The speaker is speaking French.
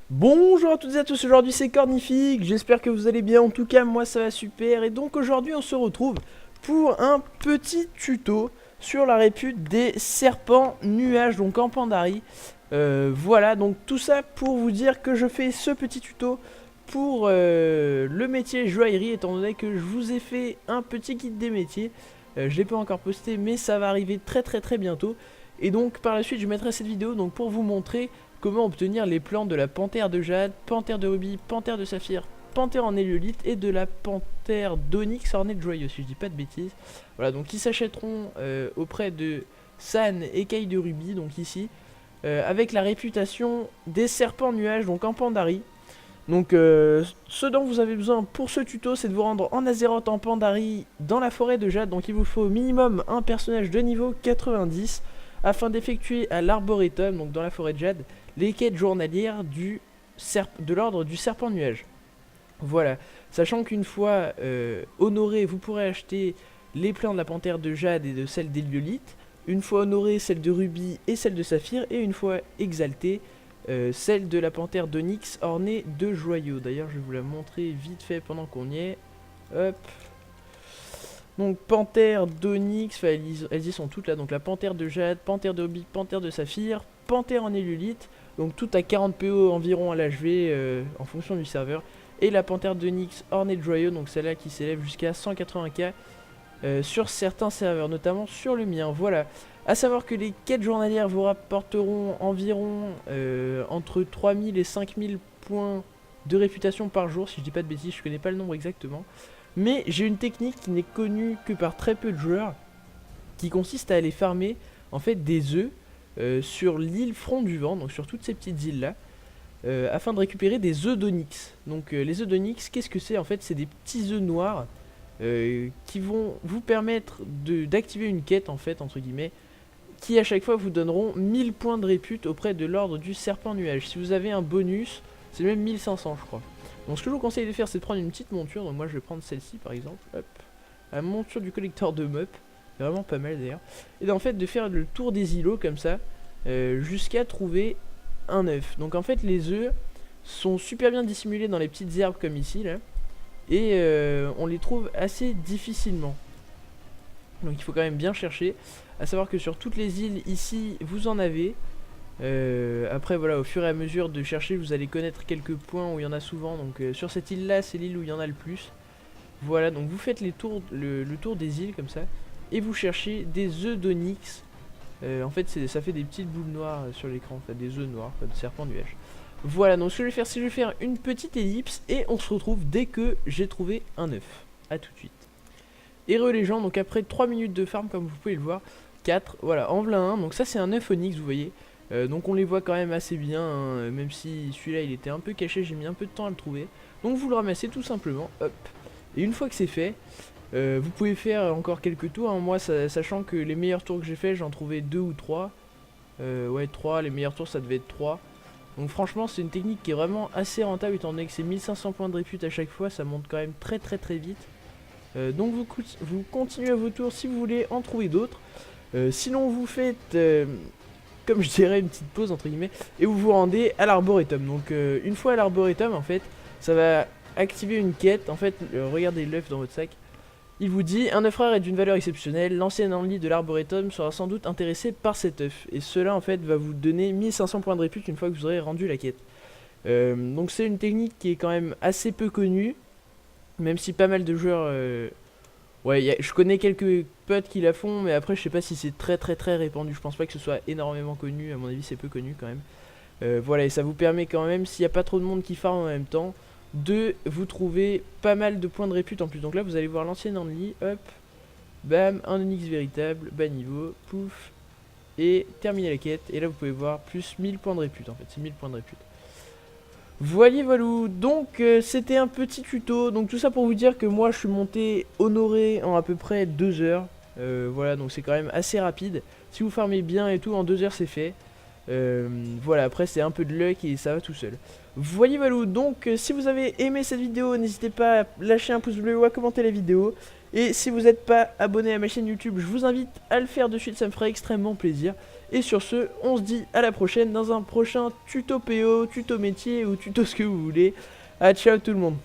Bonjour à toutes et à tous, aujourd'hui c'est Cornifique, j'espère que vous allez bien, en tout cas moi ça va super. Et donc aujourd'hui on se retrouve pour un petit tuto sur la répute des serpents nuages, donc en Pandarie. Voilà, donc tout ça pour vous dire que je fais ce petit tuto pour le métier joaillerie, étant donné que je vous ai fait un petit guide des métiers. Je l'ai pas encore posté mais ça va arriver très bientôt. Et donc par la suite je mettrai cette vidéo donc pour vous montrer comment obtenir les plans de la panthère de jade, panthère de rubis, panthère de saphir, panthère en éliolite et de la panthère d'onyx ornée de joyaux, si je dis pas de bêtises. Voilà, donc ils s'achèteront auprès de San écaille de rubis, donc ici, avec la réputation des serpents nuages, donc en Pandarie. Donc ce dont vous avez besoin pour ce tuto, c'est de vous rendre en Azeroth en Pandarie dans la forêt de jade. Donc il vous faut au minimum un personnage de niveau 90 afin d'effectuer à l'arboretum, donc dans la forêt de jade, les quêtes journalières de l'ordre du serpent nuage. Voilà, sachant qu'une fois honoré, vous pourrez acheter les plans de la panthère de jade et de celle d'éliolite. Une fois honoré, celle de rubis et celle de saphir. Et une fois exalté, celle de la panthère d'onyx ornée de joyaux. D'ailleurs, je vais vous la montrer vite fait pendant qu'on y est. Hop. Donc panthère d'onyx, elles y sont toutes là. Donc la panthère de jade, panthère de rubis, panthère de saphir, panthère en éliolite. Donc tout à 40 PO environ à l'HV en fonction du serveur. Et la panthère d'onyx ornée de joyaux, donc celle-là qui s'élève jusqu'à 180k sur certains serveurs, notamment sur le mien. Voilà, à savoir que les quêtes journalières vous rapporteront environ entre 3000 et 5000 points de réputation par jour. Si je dis pas de bêtises, je connais pas le nombre exactement. Mais j'ai une technique qui n'est connue que par très peu de joueurs, qui consiste à aller farmer en fait des œufs sur l'île Front du Vent, donc sur toutes ces petites îles là, afin de récupérer des œufs d'onyx. Donc les œufs d'onyx, qu'est-ce que c'est? En fait c'est des petits œufs noirs qui vont vous permettre d'activer une quête en fait entre guillemets, qui à chaque fois vous donneront 1000 points de répute auprès de l'ordre du serpent nuage. Si vous avez un bonus, c'est même 1500 je crois. Donc ce que je vous conseille de faire, c'est de prendre une petite monture. Donc moi je vais prendre celle-ci par exemple, hop, la monture du collecteur de meubles, vraiment pas mal d'ailleurs. Et en fait de faire le tour des îlots comme ça, jusqu'à trouver un œuf. Donc en fait les œufs sont super bien dissimulés dans les petites herbes comme ici là, et on les trouve assez difficilement. Donc il faut quand même bien chercher. À savoir que sur toutes les îles ici vous en avez. Après voilà, au fur et à mesure de chercher, vous allez connaître quelques points où il y en a souvent. Donc sur cette île là, c'est l'île où il y en a le plus. Voilà, donc vous faites le tour des îles comme ça, et vous cherchez des œufs d'onyx. En fait ça fait des petites boules noires sur l'écran, en fait, des œufs noirs, pas de serpent nuage. Voilà, donc ce que je vais faire, c'est que je vais faire une petite ellipse et on se retrouve dès que j'ai trouvé un œuf. A tout de suite. Heureux les gens, donc après 3 minutes de farm comme vous pouvez le voir, 4, voilà, en voilà un. Donc ça c'est un œuf onyx, vous voyez. Donc on les voit quand même assez bien, hein, même si celui-là il était un peu caché, j'ai mis un peu de temps à le trouver. Donc vous le ramassez tout simplement, hop. Et une fois que c'est fait, vous pouvez faire encore quelques tours, hein. Moi sachant que les meilleurs tours que j'ai fait, j'en trouvais 2 ou 3. Ouais 3, les meilleurs tours ça devait être 3. Donc franchement c'est une technique qui est vraiment assez rentable, étant donné que c'est 1500 points de répute à chaque fois, ça monte quand même très vite. Donc vous continuez à vos tours si vous voulez en trouver d'autres. Sinon vous faites comme je dirais une petite pause entre guillemets, et vous vous rendez à l'arboretum. Donc une fois à l'arboretum en fait, ça va activer une quête. En fait regardez l'œuf dans votre sac. Il vous dit un œuf rare est d'une valeur exceptionnelle, l'ancien ennemi de l'arboretum sera sans doute intéressé par cet œuf. Et cela en fait va vous donner 1500 points de répute une fois que vous aurez rendu la quête. Donc c'est une technique qui est quand même assez peu connue, même si pas mal de joueurs... Ouais, je connais quelques potes qui la font, mais après je sais pas si c'est très répandu. Je pense pas que ce soit énormément connu, à mon avis c'est peu connu quand même. Voilà, et ça vous permet quand même, s'il n'y a pas trop de monde qui farm en même temps, de vous trouver pas mal de points de répute en plus. Donc là vous allez voir l'ancien Only, hop, bam, un onyx véritable, bas niveau, pouf, et terminer la quête. Et là vous pouvez voir plus 1000 points de répute en fait, c'est 1000 points de répute. Voilà, donc c'était un petit tuto, donc tout ça pour vous dire que moi je suis monté honoré en à peu près 2 heures. Voilà, donc c'est quand même assez rapide. Si vous farmez bien et tout, en 2 heures c'est fait. Voilà, après c'est un peu de luck et ça va tout seul. Voilà, donc si vous avez aimé cette vidéo, n'hésitez pas à lâcher un pouce bleu ou à commenter la vidéo. Et si vous n'êtes pas abonné à ma chaîne YouTube, je vous invite à le faire de suite, ça me ferait extrêmement plaisir. Et sur ce, on se dit à la prochaine dans un prochain tuto PO, tuto métier ou tuto ce que vous voulez. Ah, ciao tout le monde.